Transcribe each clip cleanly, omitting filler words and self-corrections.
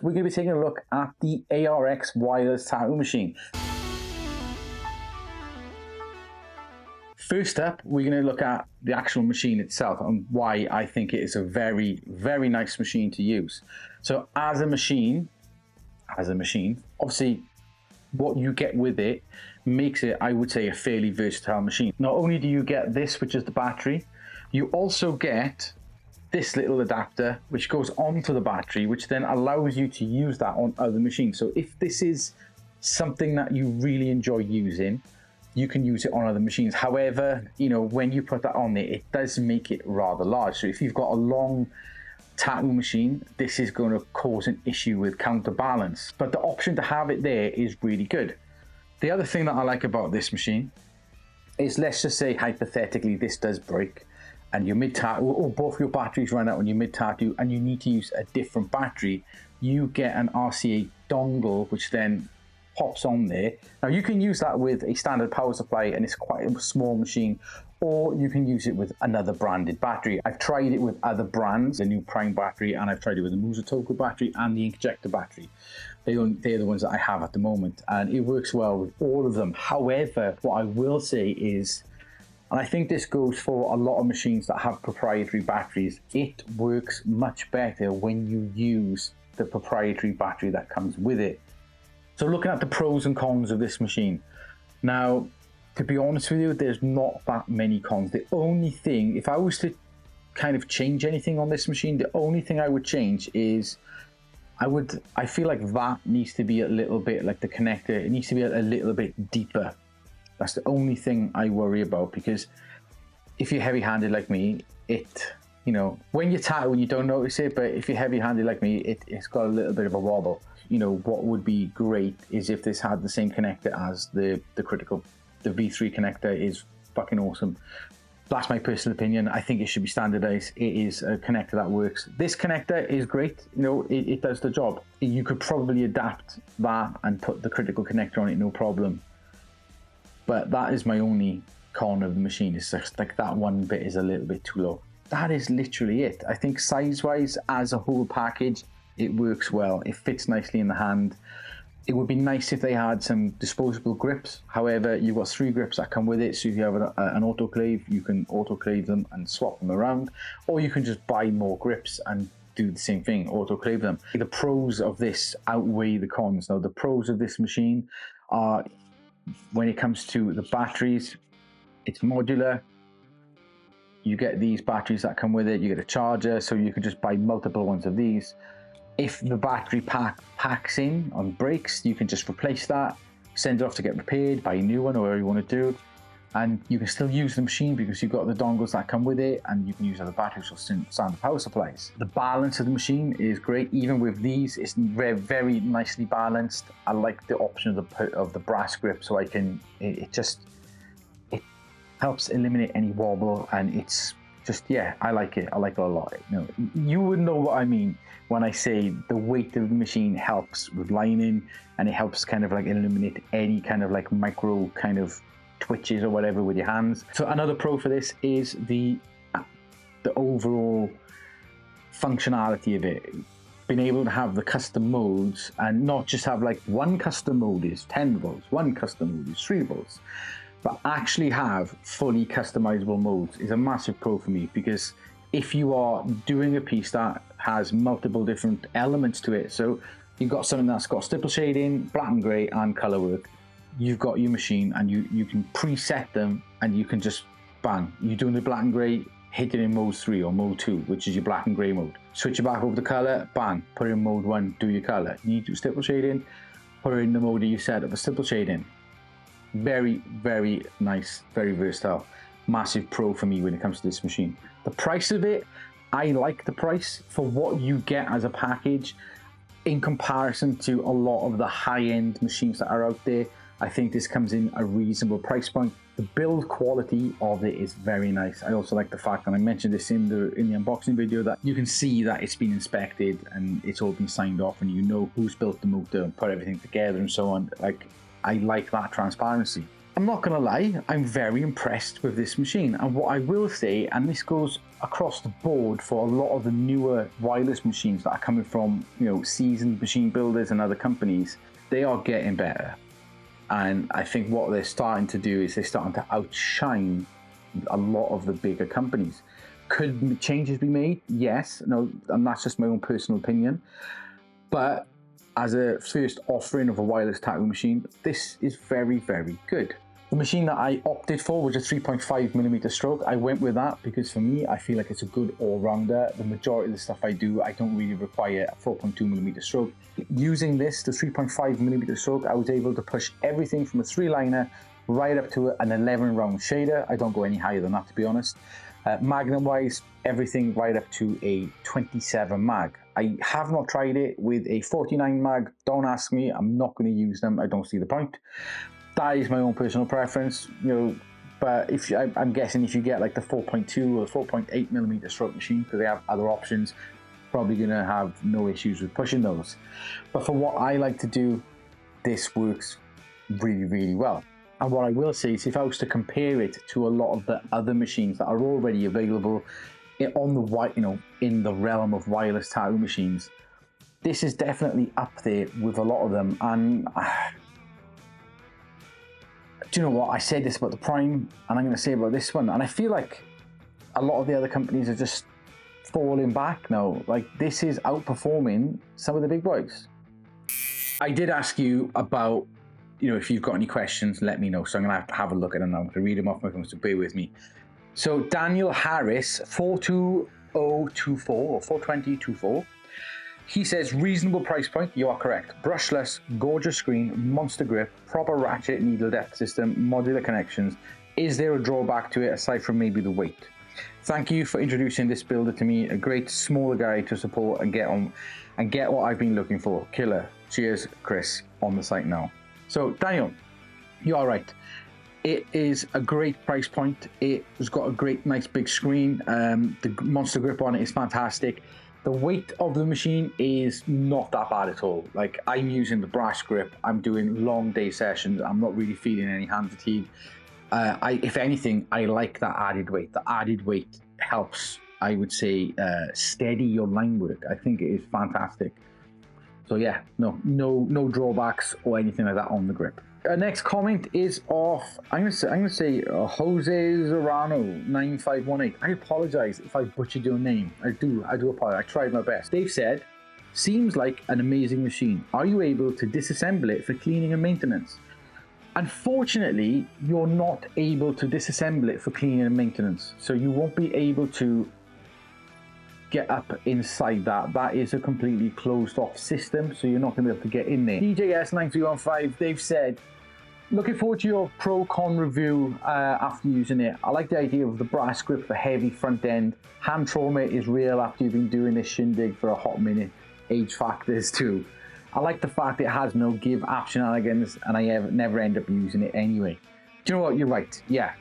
We're going to be taking a look at the ARX Wireless Tattoo Machine. First up, we're going to look at the actual machine itself and why I think it is a very, very nice machine to use. So as a machine, obviously what you get with it makes it, I would say, a fairly versatile machine. Not only do you get this, which is the battery, you also get this little adapter which goes onto the battery, which then allows you to use that on other machines. So if this is something that you really enjoy using, you can use it on other machines. However, you know, when you put that on there, it does make it rather large. So if you've got a long tattoo machine, this is going to cause an issue with counterbalance. But the option to have it there is really good. The other thing that I like about this machine is, let's just say hypothetically this does break and your mid-tattoo, or both your batteries run out on your mid-tattoo and you need to use a different battery, you get an RCA dongle which then pops on there. Now you can use that with a standard power supply and it's quite a small machine, or you can use it with another branded battery. I've tried it with other brands, the new Prime battery, and I've tried it with the Modularity battery and the injector battery. They're the ones that I have at the moment, and it works well with all of them. However, what I will say is, and I think this goes for a lot of machines that have proprietary batteries, it works much better when you use the proprietary battery that comes with it. So looking at the pros and cons of this machine. Now, to be honest with you, there's not that many cons. The only thing, if I was to kind of change anything on this machine, the only thing I would change is I feel like that needs to be a little bit, like the connector, it needs to be a little bit deeper. That's the only thing I worry about, because if you're heavy-handed like me, you know, when you tattoo and you don't notice it, but if you're heavy-handed like me, it's got a little bit of a wobble. You know, what would be great is if this had the same connector as the critical. The V3 connector is fucking awesome. That's my personal opinion. I think it should be standardized. It is a connector that works. This connector is great. You know, it does the job. You could probably adapt that and put the critical connector on it, no problem. But that is my only con of the machine. It's just like that one bit is a little bit too low. That is literally it. I think size-wise, as a whole package, it works well. It fits nicely in the hand. It would be nice if they had some disposable grips. However, you've got 3 grips that come with it. So if you have an autoclave, you can autoclave them and swap them around. Or you can just buy more grips and do the same thing, autoclave them. The pros of this outweigh the cons. Now, the pros of this machine are, when it comes to the batteries, it's modular. You get these batteries that come with it. You get a charger, so you can just buy multiple ones of these. If the battery pack packs in on breaks, you can just replace that, send it off to get repaired, buy a new one or whatever you want to do, and you can still use the machine because you've got the dongles that come with it, and you can use other batteries or standard power supplies. The balance of the machine is great. Even with these, it's very, very nicely balanced. I like the option of the brass grip, so it helps eliminate any wobble, and it's just, yeah, I like it. I like it a lot. You know, you would know what I mean when I say the weight of the machine helps with lining, and it helps kind of like eliminate any kind of like micro kind of twitches or whatever with your hands. So another pro for this is the overall functionality of it. Being able to have the custom modes and not just have like one custom mode is 10 volts, one custom mode is 3 volts. But actually have fully customizable modes is a massive pro for me, because if you are doing a piece that has multiple different elements to it, so you've got something that's got stipple shading, black and grey and colour work, you've got your machine and you can preset them, and you can just bang, you're doing the black and grey, hit it in mode 3 or mode 2, which is your black and grey mode. Switch it back over to colour, bang, put it in mode 1, do your colour. You need to do stipple shading, put it in the mode that you set up for stipple shading. Very, very nice, very versatile. Massive pro for me when it comes to this machine. The price of it, I like the price for what you get as a package in comparison to a lot of the high-end machines that are out there. I think this comes in a reasonable price point. The build quality of it is very nice. I also like the fact, and I mentioned this in the unboxing video, that you can see that it's been inspected and it's all been signed off, and you know who's built the motor and put everything together and so on. Like, I like that transparency. I'm not going to lie, I'm very impressed with this machine. And what I will say, and this goes across the board for a lot of the newer wireless machines that are coming from, seasoned machine builders and other companies, they are getting better. And I think what they're starting to do is they're starting to outshine a lot of the bigger companies. Could changes be made? Yes. No, and that's just my own personal opinion. But as a first offering of a wireless tattoo machine, this is very, very good. The machine that I opted for was a 3.5mm stroke. I went with that because for me, I feel like it's a good all-rounder. The majority of the stuff I do, I don't really require a 4.2mm stroke. Using this, the 3.5mm stroke, I was able to push everything from a 3-liner right up to an 11-round shader. I don't go any higher than that, to be honest. Magnum-wise, everything right up to a 27 mag. I have not tried it with a 49 mag. Don't ask me. I'm not going to use them. I don't see the point. That is my own personal preference, but I'm guessing if you get like the 4.2 or 4.8mm stroke machine, because they have other options, probably going to have no issues with pushing those. But for what I like to do, this works really, really well. And what I will say is if I was to compare it to a lot of the other machines that are already available on the in the realm of wireless tattoo machines, this is definitely up there with a lot of them. And do you know what? I said this about the Prime, and I'm going to say about this one. And I feel like a lot of the other companies are just falling back now. Like, this is outperforming some of the big boys. I did ask you about, if you've got any questions, let me know. So I'm going to have a look at them now. I'm going to read them off my phone, so bear with me. So Daniel Harris, 42024 or 42024. He says, reasonable price point, you are correct. Brushless, gorgeous screen, monster grip, proper ratchet needle depth system, modular connections. Is there a drawback to it aside from maybe the weight? Thank you for introducing this builder to me, a great smaller guy to support and get on and get what I've been looking for. Killer. Cheers, Chris, on the site now. So Daniel, you are right. It is a great price point. It has got a great, nice big screen. The monster grip on it is fantastic. The weight of the machine is not that bad at all. Like, I'm using the brass grip. I'm doing long day sessions. I'm not really feeling any hand fatigue. If anything, I like that added weight. The added weight helps, I would say, steady your line work. I think it is fantastic. So yeah, no drawbacks or anything like that on the grip. Next comment is off. I'm gonna say Jose Zorano 9518. I apologize if I butchered your name. I do apologize. I tried my best. Dave said, seems like an amazing machine. Are you able to disassemble it for cleaning and maintenance? Unfortunately, you're not able to disassemble it for cleaning and maintenance. So you won't be able to get up inside that. That is a completely closed off system, so you're not going to be able to get in there. DJS9315, they've said, looking forward to your pro-con review after using it. I like the idea of the brass grip, the heavy front end. Hand trauma is real after you've been doing this shindig for a hot minute. Age factors too. I like the fact it has no give app shenanigans, and I never end up using it anyway. Do you know what? You're right. Yeah.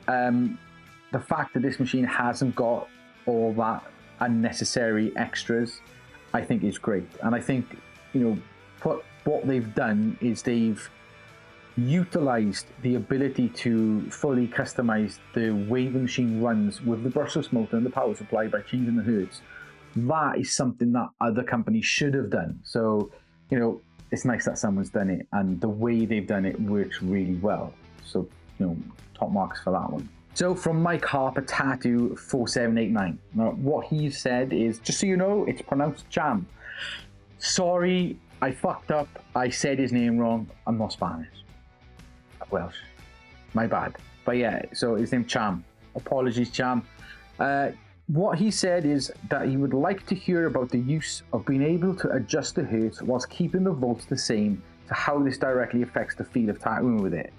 The fact that this machine hasn't got all that unnecessary extras, I think is great. And I think, what they've done is they've utilized the ability to fully customize the way the machine runs with the brushless motor and the power supply by changing the hertz. That is something that other companies should have done. So, it's nice that someone's done it, and the way they've done it works really well. So, top marks for that one. So from Mike Harper Tattoo 4789. Now, what he said is, just so you know, it's pronounced Cham. Sorry, I fucked up. I said his name wrong. I'm not Spanish. Welsh. My bad. But yeah, so his name Cham. Apologies, Cham. What he said is that he would like to hear about the use of being able to adjust the hertz whilst keeping the volts the same, to how this directly affects the feel of tattooing with it.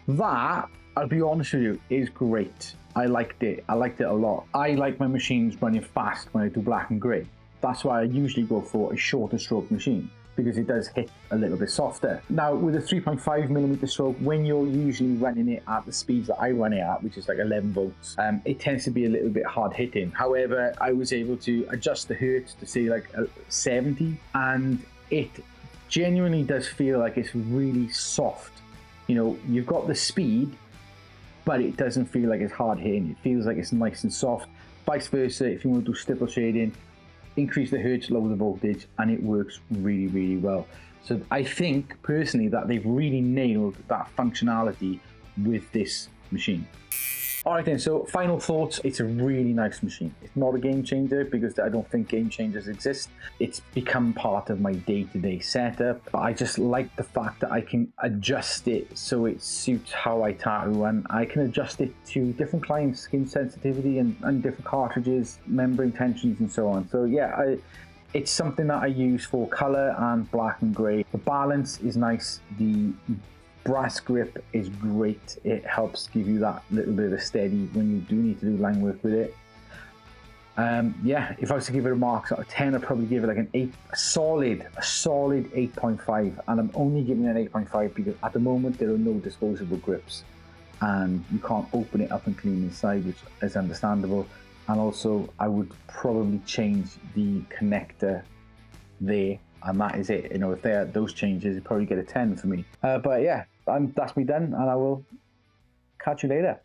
That, I'll be honest with you, is great. I liked it. I liked it a lot. I like my machines running fast when I do black and grey. That's why I usually go for a shorter stroke machine, because it does hit a little bit softer. Now, with a 3.5mm stroke, when you're usually running it at the speeds that I run it at, which is like 11 volts, it tends to be a little bit hard hitting. However, I was able to adjust the hertz to say like 70, and it genuinely does feel like it's really soft You know, you've got the speed, but it doesn't feel like it's hard hitting. It feels like it's nice and soft. Vice versa, if you want to do stipple shading, increase the hertz, lower the voltage, and it works really, really well. So I think personally that they've really nailed that functionality with this machine. All right then, so final thoughts. It's a really nice machine. It's not a game changer because I don't think game changers exist. It's become part of my day-to-day setup. But I just like the fact that I can adjust it so it suits how I tattoo, and I can adjust it to different clients' skin sensitivity and different cartridges, membrane tensions and so on. So yeah, it's something that I use for color and black and gray. The balance is nice. The brass grip is great. It helps give you that little bit of a steady when you do need to do line work with it. Yeah, if I was to give it a mark out of 10, I'd probably give it like a solid 8.5. And I'm only giving it an 8.5 because at the moment there are no disposable grips and you can't open it up and clean inside, which is understandable. And also I would probably change the connector there, and that is it. You know, if there are those changes, you probably get a 10 for me. But yeah, that's me done, and I will catch you later.